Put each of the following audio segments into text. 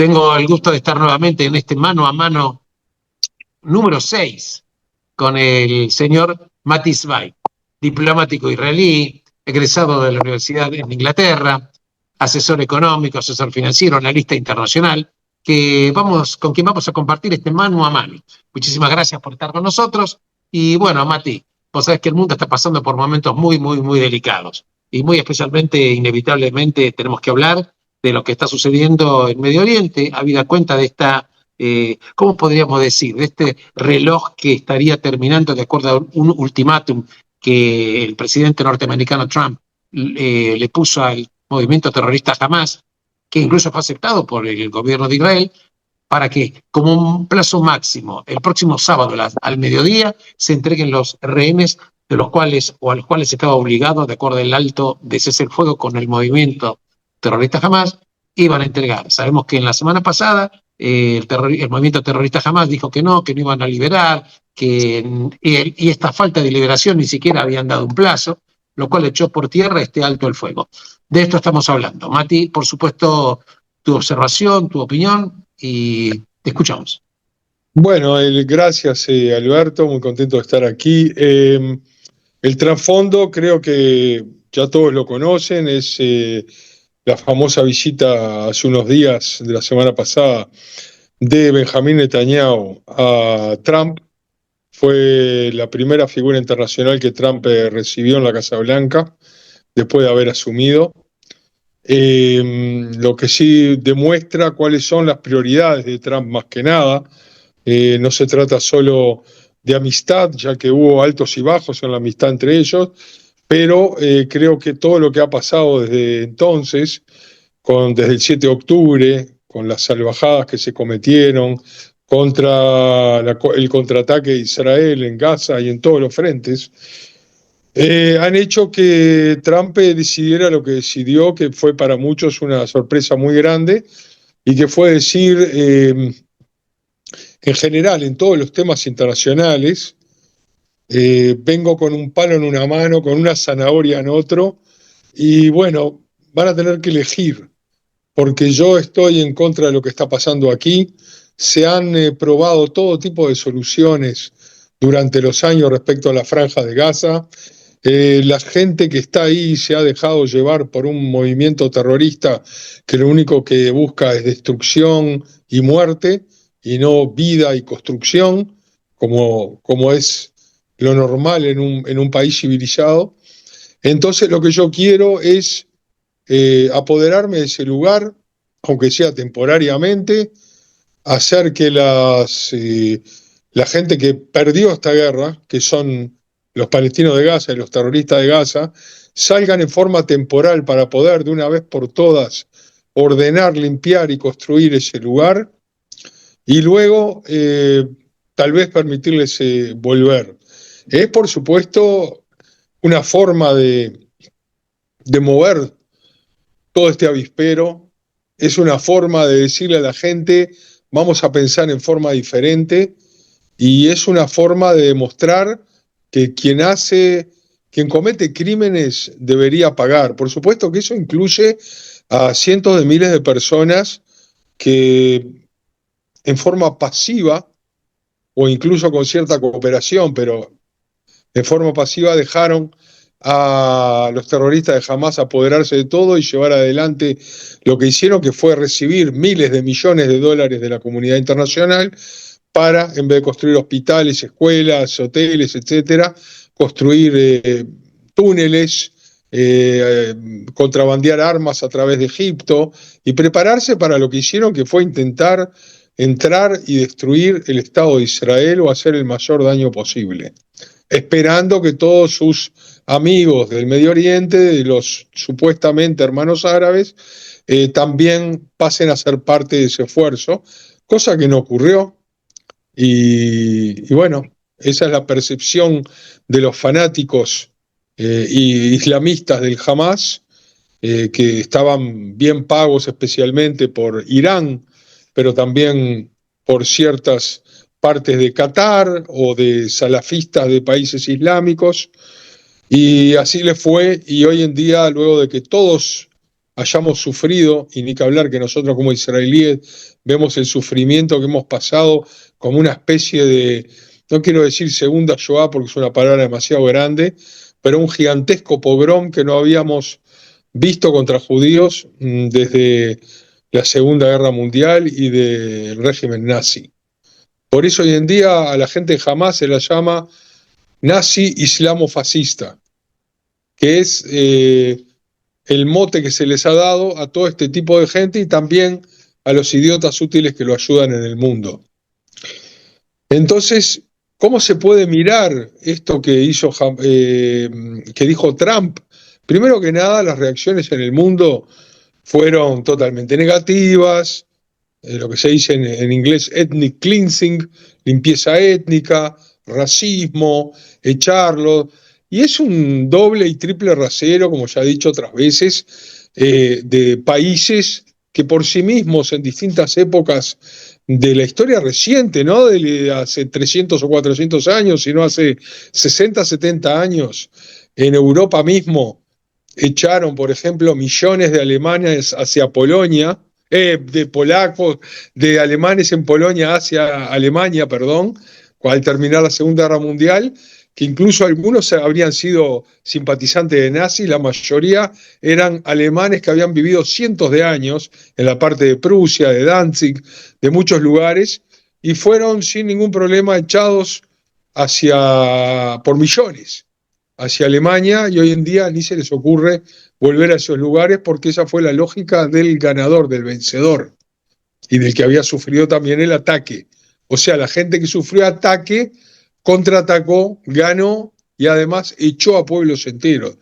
Tengo el gusto de estar nuevamente en este mano a mano número 6 con el señor Mati Zweig, diplomático israelí, egresado de la Universidad en Inglaterra, asesor económico, asesor financiero, analista internacional, con quien vamos a compartir este mano a mano. Muchísimas gracias por estar con nosotros. Y bueno, Mati, vos sabés que el mundo está pasando por momentos muy delicados. Y muy especialmente, inevitablemente, tenemos que hablar de lo que está sucediendo en Medio Oriente, habida cuenta de esta, ¿cómo podríamos decir?, de este reloj que estaría terminando de acuerdo a un ultimátum que el presidente norteamericano Trump le puso al movimiento terrorista Hamas, que incluso fue aceptado por el gobierno de Israel, para que, como un plazo máximo, el próximo sábado al mediodía, se entreguen los rehenes de los cuales, o a los cuales estaba obligado, de acuerdo al alto de cese el fuego con el movimiento terrorista Hamas, iban a entregar. Sabemos que en la semana pasada el movimiento terrorista Hamas dijo que no iban a liberar, y esta falta de liberación ni siquiera habían dado un plazo, lo cual echó por tierra este alto el fuego. De esto estamos hablando. Mati, por supuesto, tu observación, tu opinión, y te escuchamos. Bueno, gracias Alberto, muy contento de estar aquí. El trasfondo creo que ya todos lo conocen, es la famosa visita hace unos días de la semana pasada de Benjamín Netanyahu a Trump. Fue la primera figura internacional que Trump recibió en la Casa Blanca después de haber asumido. Lo que sí demuestra cuáles son las prioridades de Trump más que nada. No se trata solo de amistad, ya que hubo altos y bajos en la amistad entre ellos, pero creo que todo lo que ha pasado desde entonces, desde el 7 de octubre, con las salvajadas que se cometieron contra el contraataque de Israel en Gaza y en todos los frentes, han hecho que Trump decidiera lo que decidió, que fue para muchos una sorpresa muy grande, y que fue decir, en general, en todos los temas internacionales, vengo con un palo en una mano, con una zanahoria en otro, y bueno, van a tener que elegir, porque yo estoy en contra de lo que está pasando aquí. Se han probado todo tipo de soluciones durante los años respecto a la franja de Gaza. La gente que está ahí se ha dejado llevar por un movimiento terrorista que lo único que busca es destrucción y muerte, y no vida y construcción, como es lo normal en un país civilizado. Entonces lo que yo quiero es apoderarme de ese lugar, aunque sea temporariamente, hacer que la gente que perdió esta guerra, que son los palestinos de Gaza y los terroristas de Gaza, salgan en forma temporal para poder de una vez por todas ordenar, limpiar y construir ese lugar, y luego tal vez permitirles volver. Es por supuesto una forma de mover todo este avispero, es una forma de decirle a la gente, vamos a pensar en forma diferente, y es una forma de demostrar que quien comete crímenes debería pagar. Por supuesto que eso incluye a cientos de miles de personas que en forma pasiva, o incluso con cierta cooperación, pero en forma pasiva dejaron a los terroristas de Hamas apoderarse de todo y llevar adelante lo que hicieron, que fue recibir miles de millones de dólares de la comunidad internacional para, en vez de construir hospitales, escuelas, hoteles, etcétera, construir túneles, contrabandear armas a través de Egipto y prepararse para lo que hicieron, que fue intentar entrar y destruir el Estado de Israel o hacer el mayor daño posible, esperando que todos sus amigos del Medio Oriente, de los supuestamente hermanos árabes, también pasen a ser parte de ese esfuerzo, cosa que no ocurrió. Y bueno, esa es la percepción de los fanáticos islamistas del Hamas, que estaban bien pagos especialmente por Irán, pero también por ciertas partes de Qatar o de salafistas de países islámicos, y así le fue. Y hoy en día, luego de que todos hayamos sufrido, y ni que hablar que nosotros como israelíes vemos el sufrimiento que hemos pasado como una especie de, no quiero decir segunda Shoah porque es una palabra demasiado grande, pero un gigantesco pogrom que no habíamos visto contra judíos desde la Segunda Guerra Mundial y del régimen nazi. Por eso hoy en día a la gente jamás se la llama nazi islamofascista, que es el mote que se les ha dado a todo este tipo de gente y también a los idiotas útiles que lo ayudan en el mundo. Entonces, ¿cómo se puede mirar esto que que dijo Trump? Primero que nada, las reacciones en el mundo fueron totalmente negativas, lo que se dice en inglés ethnic cleansing, limpieza étnica, racismo, echarlo, y es un doble y triple rasero, como ya he dicho otras veces, de países que por sí mismos en distintas épocas de la historia reciente, no de hace 300 o 400 años, sino hace 60, 70 años, en Europa mismo, echaron, por ejemplo, millones de alemanes hacia Polonia, de polacos, de alemanes en Polonia hacia Alemania, perdón, al terminar la Segunda Guerra Mundial, que incluso algunos habrían sido simpatizantes de nazis, la mayoría eran alemanes que habían vivido cientos de años en la parte de Prusia, de Danzig, de muchos lugares, y fueron sin ningún problema echados por millones hacia Alemania, y hoy en día ni se les ocurre volver a esos lugares porque esa fue la lógica del ganador, del vencedor, y del que había sufrido también el ataque. O sea, la gente que sufrió ataque contraatacó, ganó y además echó a pueblos enteros.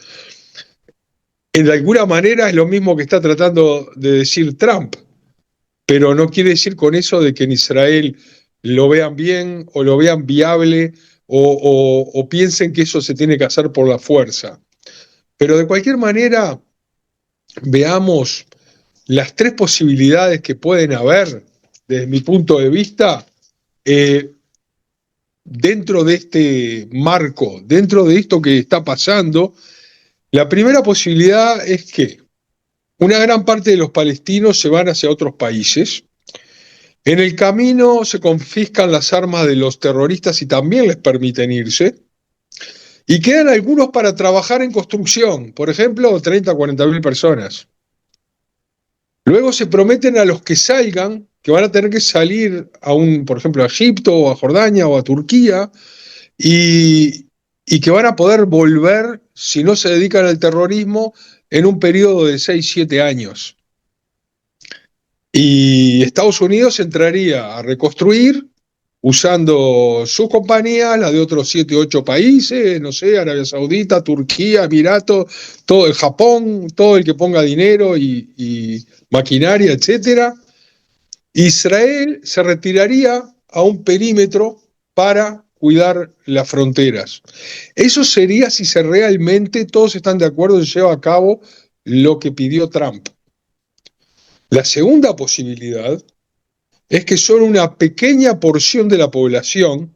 De alguna manera es lo mismo que está tratando de decir Trump, pero no quiere decir con eso de que en Israel lo vean bien o lo vean viable o piensen que eso se tiene que hacer por la fuerza. Pero de cualquier manera, veamos las tres posibilidades que pueden haber, desde mi punto de vista, dentro de este marco, dentro de esto que está pasando. La primera posibilidad es que una gran parte de los palestinos se van hacia otros países. En el camino se confiscan las armas de los terroristas y también les permiten irse. Y quedan algunos para trabajar en construcción, por ejemplo, 30 o 40 mil personas. Luego se prometen a los que salgan que van a tener que salir por ejemplo, a Egipto o a Jordania o a Turquía y que van a poder volver, si no se dedican al terrorismo, en un periodo de 6, 7 años. Y Estados Unidos entraría a reconstruir usando sus compañías, la de otros 7, 8 países, no sé, Arabia Saudita, Turquía, Emiratos, todo el Japón, todo el que ponga dinero y maquinaria, etcétera. Israel se retiraría a un perímetro para cuidar las fronteras. Eso sería si realmente todos están de acuerdo en llevar a cabo lo que pidió Trump. La segunda posibilidad es que solo una pequeña porción de la población,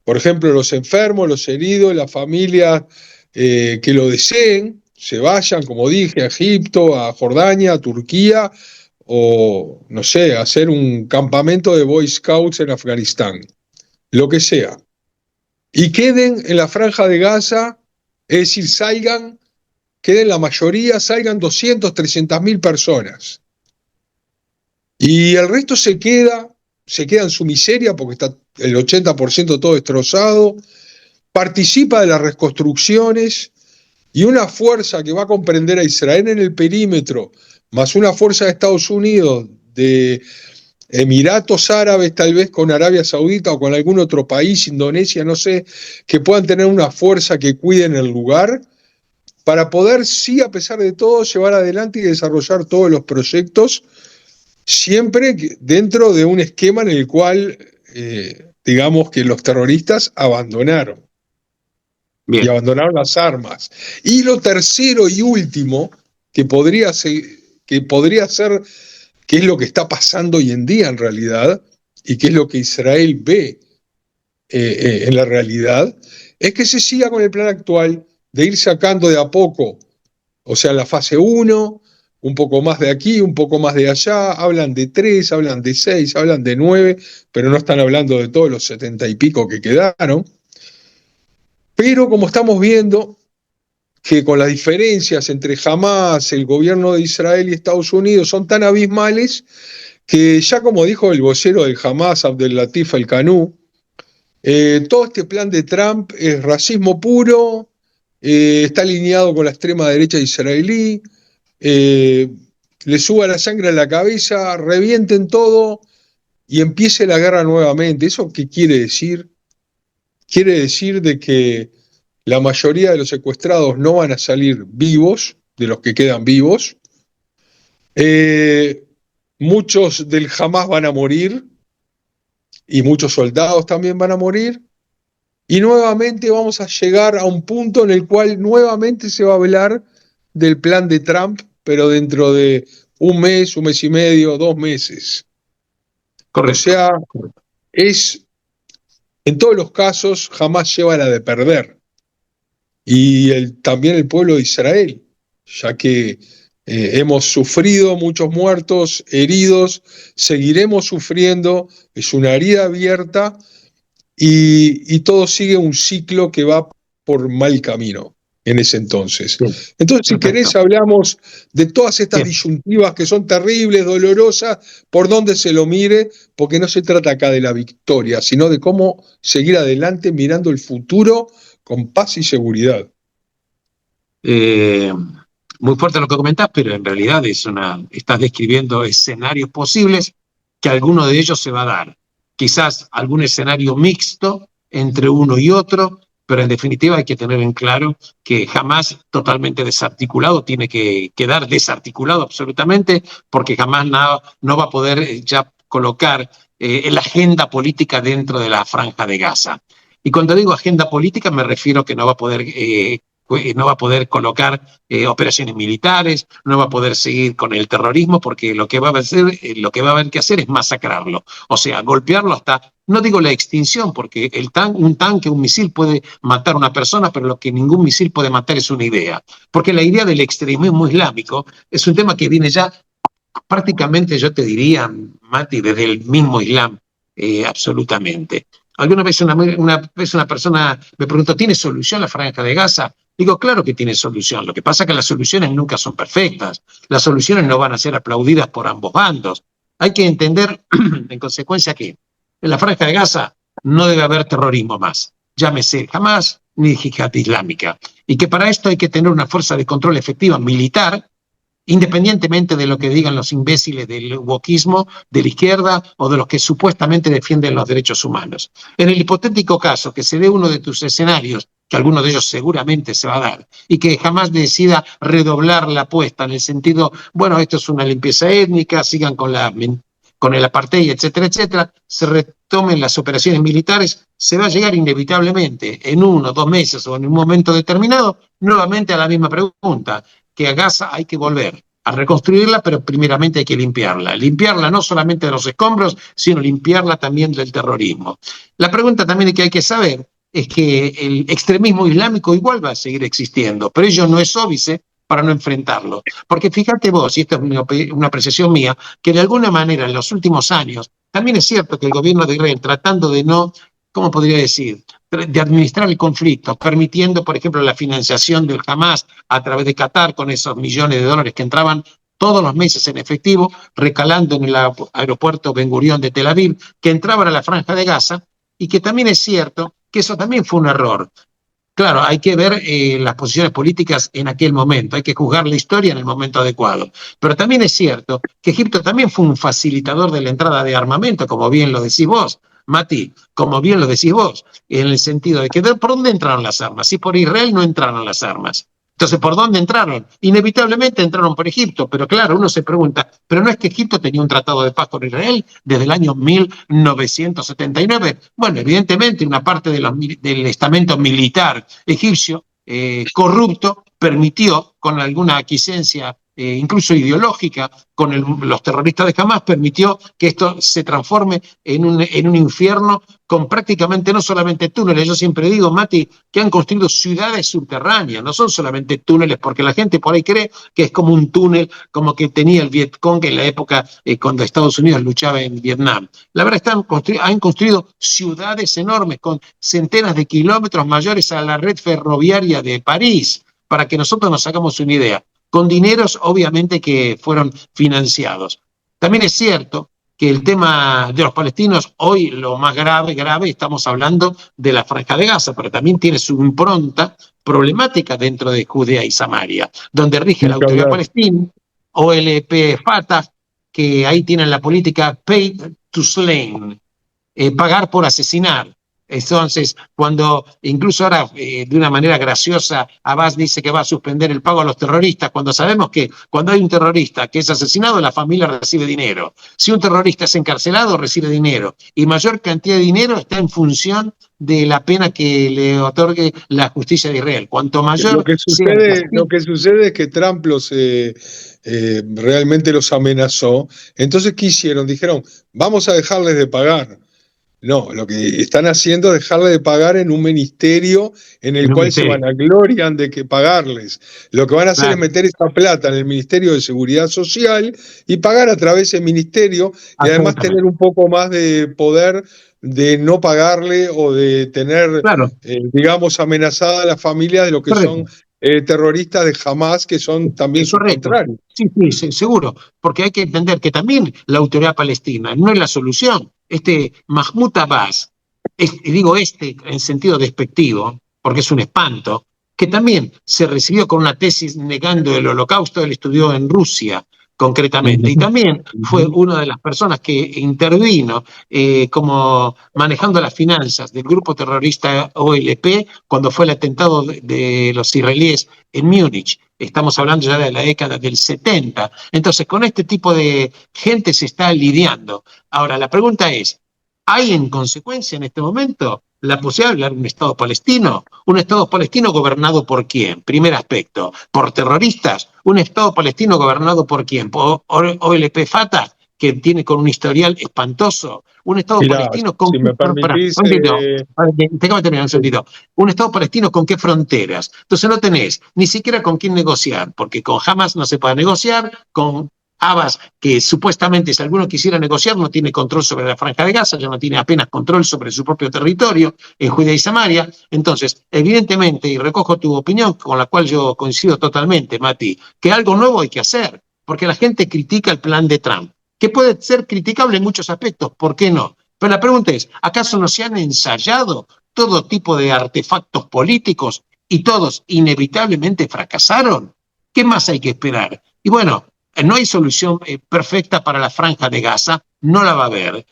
por ejemplo los enfermos, los heridos, las familias que lo deseen, se vayan, como dije, a Egipto, a Jordania, a Turquía, o, no sé, a hacer un campamento de Boy Scouts en Afganistán, lo que sea. Y queden en la franja de Gaza, es decir, queden la mayoría, salgan 200, 300 mil personas. Y el resto se queda en su miseria porque está el 80% todo destrozado, participa de las reconstrucciones y una fuerza que va a comprender a Israel en el perímetro, más una fuerza de Estados Unidos, de Emiratos Árabes, tal vez con Arabia Saudita o con algún otro país, Indonesia, no sé, que puedan tener una fuerza que cuide en el lugar, para poder, sí, a pesar de todo, llevar adelante y desarrollar todos los proyectos, siempre dentro de un esquema en el cual, digamos que los terroristas abandonaron. Bien. Y abandonaron las armas. Y lo tercero y último, que podría ser, que es lo que está pasando hoy en día en realidad, y que es lo que Israel ve en la realidad, es que se siga con el plan actual de ir sacando de a poco, o sea, la fase 1, un poco más de aquí, un poco más de allá, hablan de 3, hablan de 6, hablan de 9, pero no están hablando de todos los 70 y pico que quedaron. Pero como estamos viendo que con las diferencias entre Hamás, el gobierno de Israel y Estados Unidos son tan abismales que ya como dijo el vocero del Hamás, Abdel Latif El-Kanú, todo este plan de Trump es racismo puro, está alineado con la extrema derecha israelí, le suba la sangre a la cabeza, revienten todo y empiece la guerra nuevamente. ¿Eso qué quiere decir? Quiere decir de que la mayoría de los secuestrados no van a salir vivos, de los que quedan vivos. Muchos del Hamas van a morir y muchos soldados también van a morir. Y nuevamente vamos a llegar a un punto en el cual nuevamente se va a hablar del plan de Trump, pero dentro de un mes y medio, 2 meses. Correcto. O sea, es, en todos los casos, jamás lleva la de perder. Y también el pueblo de Israel, ya que hemos sufrido muchos muertos, heridos, seguiremos sufriendo, es una herida abierta y todo sigue un ciclo que va por mal camino en ese entonces. Bien. Entonces, si querés, hablamos de todas estas disyuntivas que son terribles, dolorosas, por donde se lo mire, porque no se trata acá de la victoria, sino de cómo seguir adelante mirando el futuro con paz y seguridad. Muy fuerte lo que comentás, pero en realidad estás describiendo escenarios posibles que alguno de ellos se va a dar. Quizás algún escenario mixto entre uno y otro, pero en definitiva hay que tener en claro que jamás totalmente desarticulado tiene que quedar desarticulado absolutamente, porque jamás no va a poder ya colocar la agenda política dentro de la franja de Gaza. Y cuando digo agenda política me refiero que no va a poder colocar operaciones militares, no va a poder seguir con el terrorismo, porque lo que va a haber que hacer es masacrarlo, o sea, golpearlo hasta, no digo la extinción, porque un tanque, un misil puede matar a una persona, pero lo que ningún misil puede matar es una idea, porque la idea del extremismo islámico es un tema que viene ya prácticamente, yo te diría, Mati, desde el mismo Islam, absolutamente. Alguna vez una persona me preguntó, ¿tiene solución la franja de Gaza? Digo, claro que tiene solución. Lo que pasa es que las soluciones nunca son perfectas. Las soluciones no van a ser aplaudidas por ambos bandos. Hay que entender, en consecuencia, que en la franja de Gaza no debe haber terrorismo más. Llámese Hamas ni Yihad Islámica. Y que para esto hay que tener una fuerza de control efectiva militar, independientemente de lo que digan los imbéciles del wokismo, de la izquierda o de los que supuestamente defienden los derechos humanos. En el hipotético caso que se dé uno de tus escenarios, que alguno de ellos seguramente se va a dar, y que jamás decida redoblar la apuesta en el sentido, bueno, esto es una limpieza étnica, sigan con el apartheid, etcétera, etcétera, se retomen las operaciones militares, se va a llegar inevitablemente en 1 o 2 meses o en un momento determinado nuevamente a la misma pregunta, que a Gaza hay que volver a reconstruirla, pero primeramente hay que limpiarla. Limpiarla no solamente de los escombros, sino limpiarla también del terrorismo. La pregunta también que hay que saber es que el extremismo islámico igual va a seguir existiendo, pero ello no es óbice para no enfrentarlo. Porque fíjate vos, y esto es una apreciación mía, que de alguna manera en los últimos años, también es cierto que el gobierno de Israel, tratando de no, ¿cómo podría decir?, de administrar el conflicto, permitiendo, por ejemplo, la financiación del Hamas a través de Qatar con esos millones de dólares que entraban todos los meses en efectivo, recalando en el aeropuerto Ben Gurión de Tel Aviv, que entraban a la franja de Gaza, y que también es cierto que eso también fue un error. Claro, hay que ver las posiciones políticas en aquel momento, hay que juzgar la historia en el momento adecuado. Pero también es cierto que Egipto también fue un facilitador de la entrada de armamento, como bien lo decís vos, Mati, como bien lo decís vos, en el sentido de que ¿por dónde entraron las armas? Si por Israel no entraron las armas. Entonces, ¿por dónde entraron? Inevitablemente entraron por Egipto, pero claro, uno se pregunta, ¿pero no es que Egipto tenía un tratado de paz con Israel desde el año 1979? Bueno, evidentemente una parte del estamento militar egipcio corrupto permitió, con alguna aquiescencia incluso ideológica, con los terroristas de Hamas, permitió que esto se transforme en un infierno con prácticamente no solamente túneles. Yo siempre digo, Mati, que han construido ciudades subterráneas, no son solamente túneles, porque la gente por ahí cree que es como un túnel, como que tenía el Vietcong en la época cuando Estados Unidos luchaba en Vietnam. La verdad, han construido ciudades enormes con centenas de kilómetros mayores a la red ferroviaria de París, para que nosotros nos hagamos una idea, con dineros obviamente que fueron financiados. También es cierto que el tema de los palestinos, hoy lo más grave, estamos hablando de la Franja de Gaza, pero también tiene su impronta problemática dentro de Judea y Samaria, donde rige la autoridad palestina, OLP Fatah, que ahí tienen la política pay to slay, pagar por asesinar. Entonces, cuando incluso ahora de una manera graciosa Abbas dice que va a suspender el pago a los terroristas, cuando sabemos que cuando hay un terrorista que es asesinado, la familia recibe dinero. Si un terrorista es encarcelado, recibe dinero. Y mayor cantidad de dinero está en función de la pena que le otorgue la justicia de Israel. Cuanto mayor lo que sucede es que Trump realmente los amenazó. Entonces, ¿qué hicieron? Dijeron, vamos a dejarles de pagar. No, lo que están haciendo es dejarle de pagar en un ministerio en el cual se vanaglorian de que pagarles. Lo que van a hacer es meter esa plata en el Ministerio de Seguridad Social y pagar a través del ministerio y además tener un poco más de poder de no pagarle o de tener, digamos, amenazada a la familia de lo que son terroristas de Hamas, que son también sus contrarios. Sí, seguro, porque hay que entender que también la autoridad palestina no es la solución. Mahmoud Abbas, digo en sentido despectivo, porque es un espanto, que también se recibió con una tesis negando el holocausto, él estudió en Rusia concretamente, y también fue una de las personas que intervino como manejando las finanzas del grupo terrorista OLP cuando fue el atentado de los israelíes en Múnich. Estamos hablando ya de la década del 70. Entonces, con este tipo de gente se está lidiando. Ahora, la pregunta es, ¿hay en consecuencia en este momento la posibilidad de hablar de un Estado palestino? ¿Un Estado palestino gobernado por quién? Primer aspecto, ¿por terroristas? ¿Un Estado palestino gobernado por quién? ¿Por OLP Fatah, que tiene con un historial espantoso? ¿Un Estado palestino con si me permitís, déjame terminar un segundito. ¿Un Estado palestino con qué fronteras? Entonces no tenés ni siquiera con quién negociar, porque con Hamas no se puede negociar, con Abbas, que supuestamente si alguno quisiera negociar no tiene control sobre la Franja de Gaza, ya no tiene apenas control sobre su propio territorio en Judea y Samaria. Entonces, evidentemente, y recojo tu opinión con la cual yo coincido totalmente, Mati, que algo nuevo hay que hacer, porque la gente critica el plan de Trump, que puede ser criticable en muchos aspectos, ¿por qué no? Pero la pregunta es, ¿acaso no se han ensayado todo tipo de artefactos políticos y todos inevitablemente fracasaron? ¿Qué más hay que esperar? Y bueno, no hay solución perfecta para la Franja de Gaza, no la va a haber.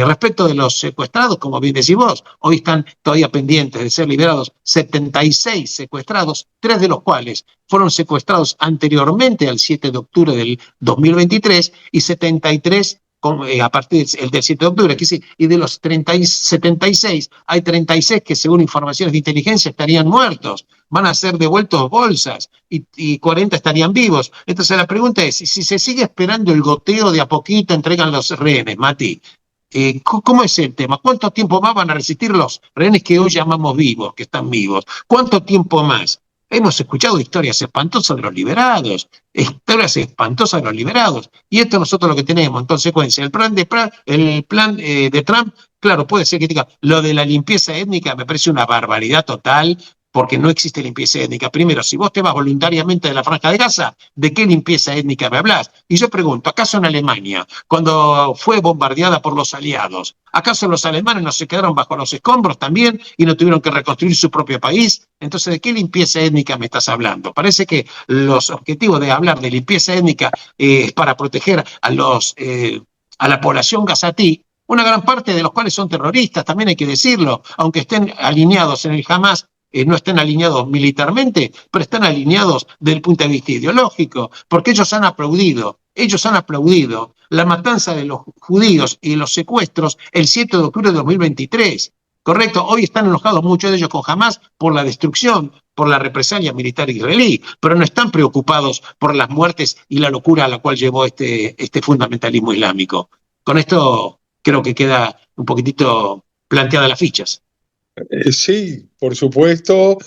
Respecto de los secuestrados, como bien decís vos, hoy están todavía pendientes de ser liberados 76 secuestrados, 3 de los cuales fueron secuestrados anteriormente al 7 de octubre del 2023 y 73 a partir del 7 de octubre, y de los 76, hay 36 que según informaciones de inteligencia estarían muertos, van a ser devueltos bolsas y 40 estarían vivos. Entonces la pregunta es, si se sigue esperando el goteo de a poquito entregan los rehenes, Mati, ¿cómo es el tema? ¿Cuánto tiempo más van a resistir los rehenes que hoy llamamos vivos, que están vivos? ¿Cuánto tiempo más? Hemos escuchado historias espantosas de los liberados, y esto es nosotros lo que tenemos. En consecuencia, el plan de Trump, claro, puede ser crítica. Lo de la limpieza étnica me parece una barbaridad total, porque no existe limpieza étnica. Primero, si vos te vas voluntariamente de la Franja de Gaza, ¿de qué limpieza étnica me hablas? Y yo pregunto, ¿acaso en Alemania, cuando fue bombardeada por los aliados, acaso los alemanes no se quedaron bajo los escombros también y no tuvieron que reconstruir su propio país? Entonces, ¿de qué limpieza étnica me estás hablando? Parece que los objetivos de hablar de limpieza étnica es para proteger a la población gazatí, una gran parte de los cuales son terroristas, también hay que decirlo, aunque estén alineados en el Hamas, no estén alineados militarmente, pero están alineados desde el punto de vista ideológico, porque ellos han aplaudido la matanza de los judíos y los secuestros el 7 de octubre de 2023. Correcto, hoy están enojados muchos de ellos con Hamas por la destrucción, por la represalia militar israelí, pero no están preocupados por las muertes y la locura a la cual llevó este fundamentalismo islámico. Con esto creo que queda un poquitito planteadas las fichas. Sí, por supuesto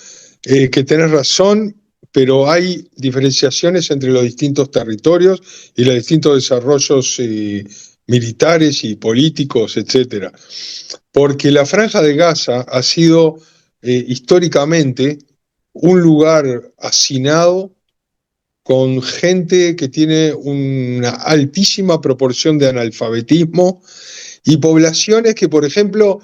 que tenés razón, pero hay diferenciaciones entre los distintos territorios y los distintos desarrollos militares y políticos, etcétera. Porque la Franja de Gaza ha sido históricamente un lugar hacinado con gente que tiene una altísima proporción de analfabetismo y poblaciones que, por ejemplo,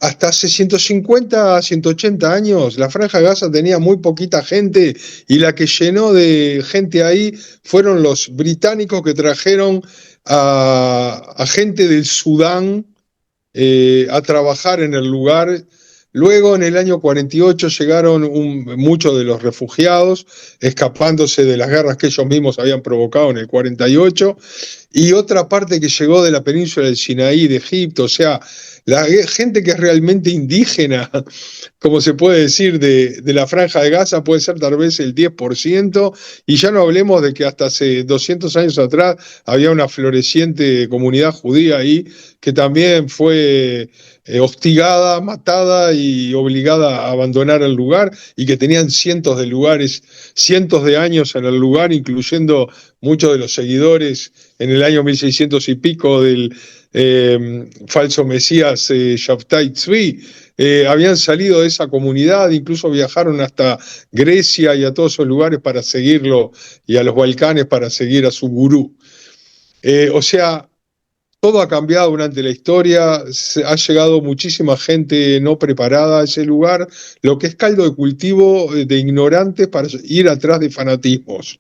hasta hace 150, 180 años, la Franja de Gaza tenía muy poquita gente y la que llenó de gente ahí fueron los británicos que trajeron a gente del Sudán a trabajar en el lugar. Luego, en el año 48, llegaron muchos de los refugiados, escapándose de las guerras que ellos mismos habían provocado en el 48, y otra parte que llegó de la península del Sinaí, de Egipto, o sea, la gente que es realmente indígena, como se puede decir, de la Franja de Gaza puede ser tal vez el 10%, y ya no hablemos de que hasta hace 200 años atrás había una floreciente comunidad judía ahí, que también fue hostigada, matada y obligada a abandonar el lugar, y que tenían cientos de lugares, cientos de años en el lugar, incluyendo muchos de los seguidores en el año 1600 y pico del falso mesías Shabtai Tzvi, habían salido de esa comunidad, incluso viajaron hasta Grecia y a todos esos lugares para seguirlo, y a los Balcanes para seguir a su gurú. O sea, todo ha cambiado durante la historia, ha llegado muchísima gente no preparada a ese lugar, lo que es caldo de cultivo de ignorantes para ir atrás de fanatismos.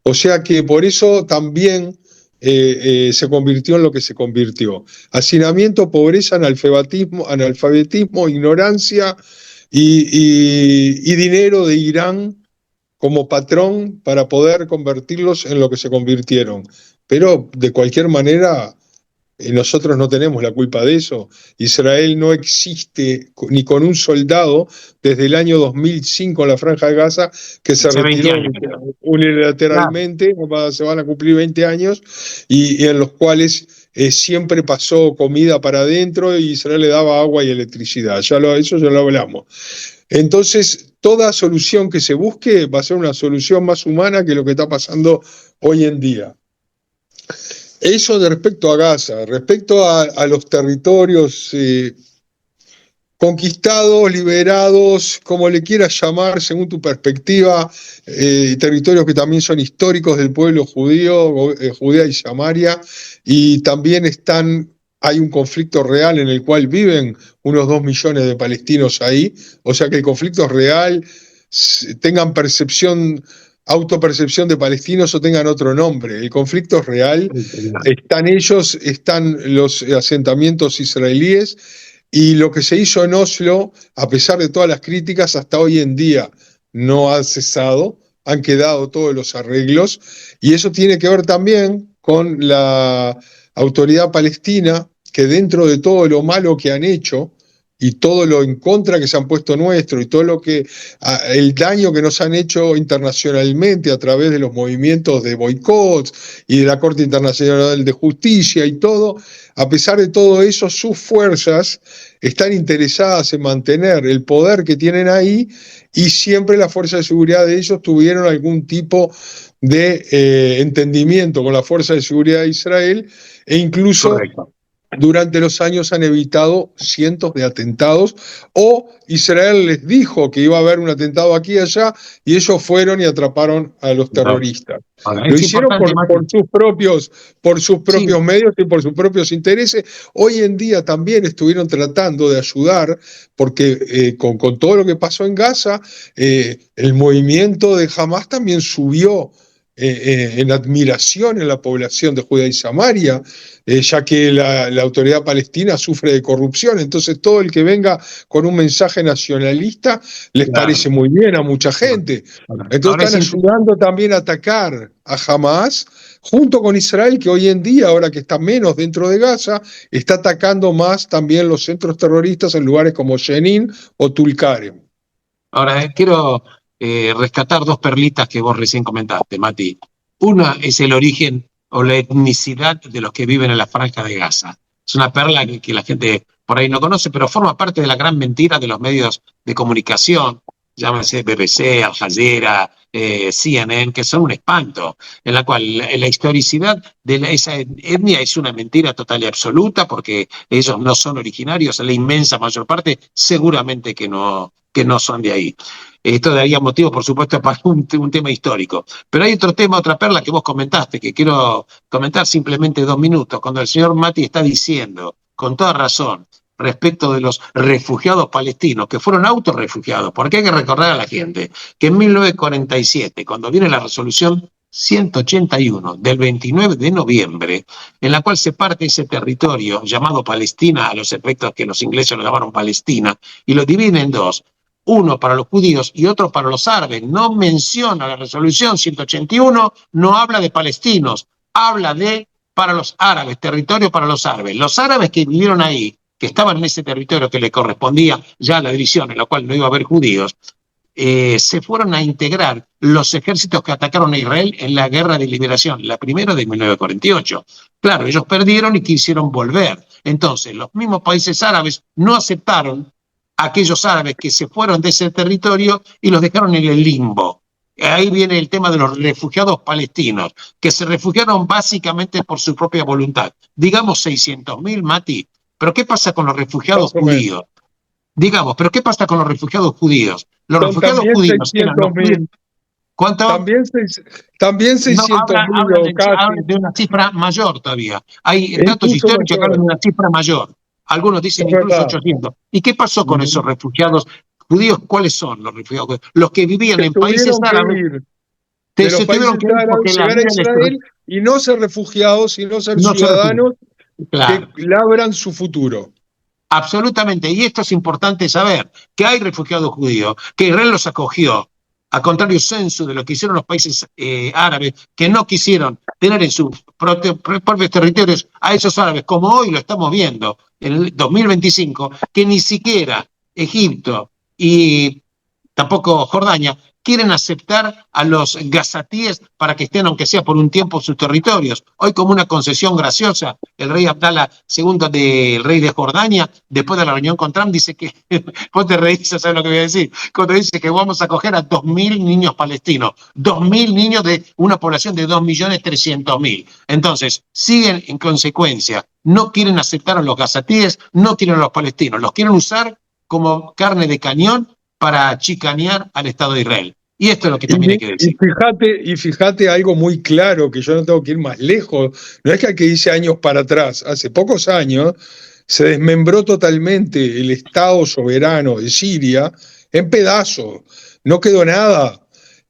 O sea que por eso también se convirtió en lo que se convirtió. Hacinamiento, pobreza, analfabetismo, ignorancia y dinero de Irán como patrón para poder convertirlos en lo que se convirtieron. Pero de cualquier manera, nosotros no tenemos la culpa de eso. Israel no existe ni con un soldado desde el año 2005 en la Franja de Gaza, que se retiró unilateralmente. Claro. Se van a cumplir 20 años y en los cuales siempre pasó comida para adentro y Israel le daba agua y electricidad. Eso ya lo hablamos. Entonces, toda solución que se busque va a ser una solución más humana que lo que está pasando hoy en día. Eso de respecto a Gaza. Respecto a los territorios conquistados, liberados, como le quieras llamar según tu perspectiva, territorios que también son históricos del pueblo judío, Judea y Samaria, y también hay un conflicto real en el cual viven unos 2 millones de palestinos ahí, o sea que el conflicto es real, tengan autopercepción de palestinos o tengan otro nombre. El conflicto es real, están los asentamientos israelíes, y lo que se hizo en Oslo, a pesar de todas las críticas, hasta hoy en día no ha cesado, han quedado todos los arreglos, y eso tiene que ver también con la autoridad palestina, que dentro de todo lo malo que han hecho, y todo lo en contra que se han puesto nuestro, y todo el daño que nos han hecho internacionalmente a través de los movimientos de boicots y de la Corte Internacional de Justicia y todo, a pesar de todo eso, sus fuerzas están interesadas en mantener el poder que tienen ahí, y siempre las fuerzas de seguridad de ellos tuvieron algún tipo de entendimiento con la Fuerza de Seguridad de Israel, e incluso Correcto. Durante los años han evitado cientos de atentados, o Israel les dijo que iba a haber un atentado aquí y allá, y ellos fueron y atraparon a los terroristas. Lo hicieron por sus propios medios y por sus propios intereses. Hoy en día también estuvieron tratando de ayudar, porque con todo lo que pasó en Gaza, el movimiento de Hamas también subió en admiración en la población de Judea y Samaria, ya que la autoridad palestina sufre de corrupción. Entonces todo el que venga con un mensaje nacionalista les parece muy bien a mucha gente. Entonces están ayudando también a atacar a Hamas junto con Israel, que hoy en día, ahora que está menos dentro de Gaza, está atacando más también los centros terroristas en lugares como Jenin o Tulkarem. Ahora, quiero rescatar dos perlitas que vos recién comentaste, Mati. Una es el origen o la etnicidad de los que viven en la Franja de Gaza. Es una perla que la gente por ahí no conoce, pero forma parte de la gran mentira de los medios de comunicación, llámese BBC, Al Jazeera, CNN, que son un espanto, en la cual la historicidad de esa etnia es una mentira total y absoluta, porque ellos no son originarios, la inmensa mayor parte seguramente que no son de ahí. Esto daría motivo, por supuesto, para un tema histórico. Pero hay otro tema, otra perla que vos comentaste, que quiero comentar simplemente 2 minutos, cuando el señor Mati está diciendo, con toda razón, respecto de los refugiados palestinos, que fueron autorrefugiados, porque hay que recordar a la gente que en 1947, cuando viene la resolución 181 del 29 de noviembre, en la cual se parte ese territorio llamado Palestina, a los efectos que los ingleses lo llamaron Palestina, y lo dividen en dos, uno para los judíos y otro para los árabes. No menciona la resolución 181, no habla de palestinos, habla de para los árabes, territorio para los árabes. Los árabes que vivieron ahí, que estaban en ese territorio que le correspondía ya a la división, en la cual no iba a haber judíos, se fueron a integrar los ejércitos que atacaron a Israel en la guerra de liberación, la primera de 1948. Claro, ellos perdieron y quisieron volver. Entonces, los mismos países árabes no aceptaron a aquellos árabes que se fueron de ese territorio y los dejaron en el limbo. Ahí viene el tema de los refugiados palestinos, que se refugiaron básicamente por su propia voluntad. Digamos 600.000, Mati. ¿Pero qué pasa con los refugiados judíos? Digamos, ¿pero qué pasa con los refugiados judíos? Los refugiados judíos eran los... ¿Cuánto? También 600.000 hablan de una cifra mayor todavía. Hay datos históricos que hablan de una cifra mayor. Algunos dicen incluso 800. ¿Y qué pasó con esos refugiados judíos? ¿Cuáles son los refugiados judíos? Los que vivían en países árabes. Se tuvieron que ir porque llegar a Israel y no ser refugiados, sino ser ciudadanos que labran su futuro. Absolutamente, y esto es importante saber, que hay refugiados judíos, que Israel los acogió, a contrario censo de lo que hicieron los países árabes, que no quisieron tener en sus propios territorios a esos árabes, como hoy lo estamos viendo en el 2025, que ni siquiera Egipto y tampoco Jordania quieren aceptar a los gazatíes para que estén, aunque sea por un tiempo, en sus territorios. Hoy, como una concesión graciosa, el rey Abdalá II, el rey de Jordania, después de la reunión con Trump, dice que, vos te reís, ¿sabes lo que voy a decir? Cuando dice que vamos a acoger a 2.000 niños palestinos, 2.000 niños de una población de 2.300.000. Entonces, siguen en consecuencia, no quieren aceptar a los gazatíes, no quieren a los palestinos, los quieren usar como carne de cañón para chicanear al Estado de Israel. Y esto es lo que también hay que decir. Y fíjate algo muy claro, que yo no tengo que ir más lejos, no es que dice años para atrás, hace pocos años se desmembró totalmente el Estado soberano de Siria en pedazos, no quedó nada.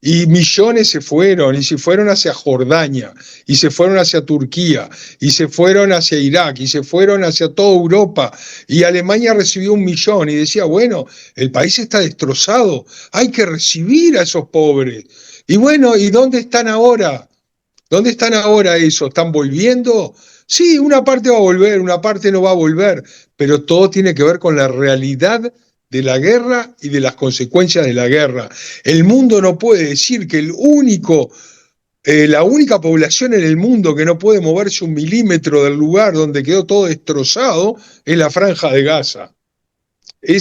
Y millones se fueron hacia Jordania, y se fueron hacia Turquía, y se fueron hacia Irak, y se fueron hacia toda Europa, y Alemania recibió 1 millón, y decía, bueno, el país está destrozado, hay que recibir a esos pobres. Y bueno, ¿y dónde están ahora? ¿Dónde están ahora esos? ¿Están volviendo? Sí, una parte va a volver, una parte no va a volver, pero todo tiene que ver con la realidad de la guerra y de las consecuencias de la guerra. El mundo no puede decir que la única población en el mundo que no puede moverse 1 milímetro del lugar donde quedó todo destrozado es la Franja de Gaza. En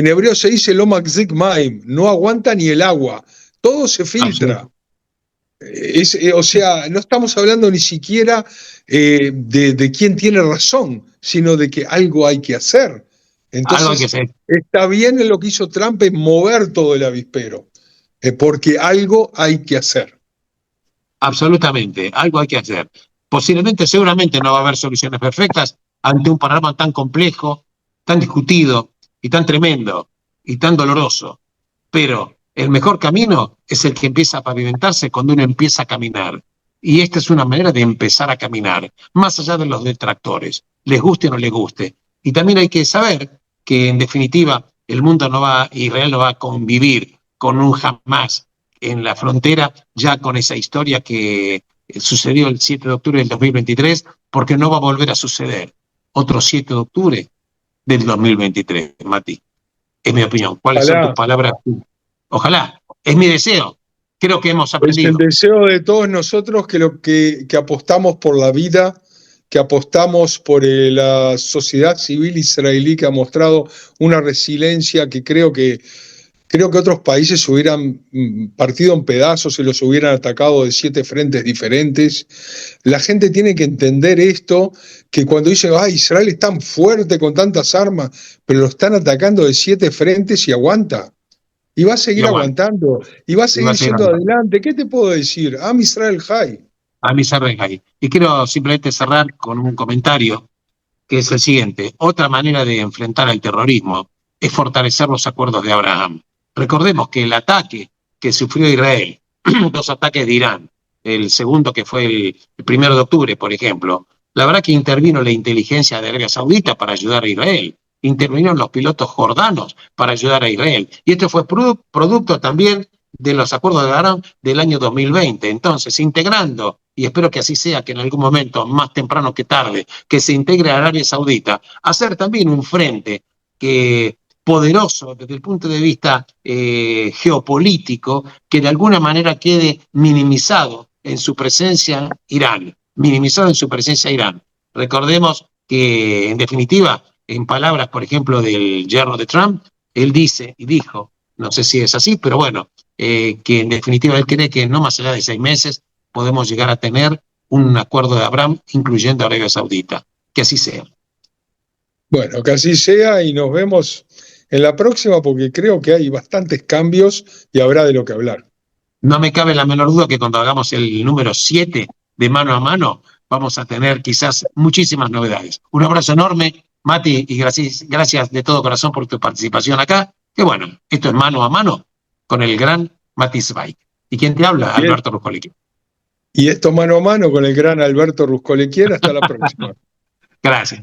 hebreo se dice lo maxik maim, no aguanta ni el agua, todo se filtra. No estamos hablando ni siquiera de quién tiene razón, sino de que algo hay que hacer. Entonces, está bien en lo que hizo Trump en mover todo el avispero, porque algo hay que hacer. Absolutamente, algo hay que hacer. Posiblemente, seguramente no va a haber soluciones perfectas ante un panorama tan complejo, tan discutido y tan tremendo y tan doloroso, pero el mejor camino es el que empieza a pavimentarse cuando uno empieza a caminar. Y esta es una manera de empezar a caminar, más allá de los detractores, les guste o no les guste. Y también hay que saber que, en definitiva, Israel no va a convivir con un Hamás en la frontera, ya con esa historia que sucedió el 7 de octubre del 2023, porque no va a volver a suceder otro 7 de octubre del 2023, Mati. Es mi opinión. ¿Cuáles son tus Ojalá. palabras? Ojalá. Es mi deseo. Creo que hemos Es el aprendido. deseo de todos nosotros que apostamos por la vida, que apostamos por la sociedad civil israelí que ha mostrado una resiliencia que creo que otros países se hubieran partido en pedazos y los hubieran atacado de 7 frentes diferentes. La gente tiene que entender esto, que cuando dicen, Israel es tan fuerte con tantas armas, pero lo están atacando de 7 frentes y aguanta. Y va a Y seguir aguanta. aguantando, y va a Y va a seguir seguir yendo adelante. adelante. ¿Qué te puedo decir? Am Israel High. A mis ahí. Y quiero simplemente cerrar con un comentario que es el siguiente. Otra manera de enfrentar al terrorismo es fortalecer los acuerdos de Abraham. Recordemos que el ataque que sufrió Israel, 2 ataques de Irán, el segundo que fue el 1 de octubre, por ejemplo, la verdad que intervino la inteligencia de Arabia Saudita para ayudar a Israel, intervinieron los pilotos jordanos para ayudar a Israel, y esto fue producto también de los acuerdos de Abraham del año 2020. Entonces, integrando, y espero que así sea, que en algún momento, más temprano que tarde, que se integre a Arabia Saudita, hacer también un frente que poderoso desde el punto de vista geopolítico, que de alguna manera quede minimizado en su presencia Irán, minimizado en su presencia Irán. Recordemos que, en definitiva, en palabras, por ejemplo, del yerno de Trump, él dice y dijo, no sé si es así, pero bueno, que en definitiva él cree que no más allá de 6 meses podemos llegar a tener un acuerdo de Abraham incluyendo a Arabia Saudita. Que así sea. Bueno, que así sea y nos vemos en la próxima porque creo que hay bastantes cambios y habrá de lo que hablar. No me cabe la menor duda que cuando hagamos el número 7 de mano a mano, vamos a tener quizás muchísimas novedades. Un abrazo enorme, Mati, y gracias de todo corazón por tu participación acá. Que bueno, esto es mano a mano con el gran Mati Zweig. ¿Y quién te habla? Bien. Alberto Ruscoliqui. Y esto mano a mano con el gran Alberto Ruscolequier. Hasta la próxima. Gracias.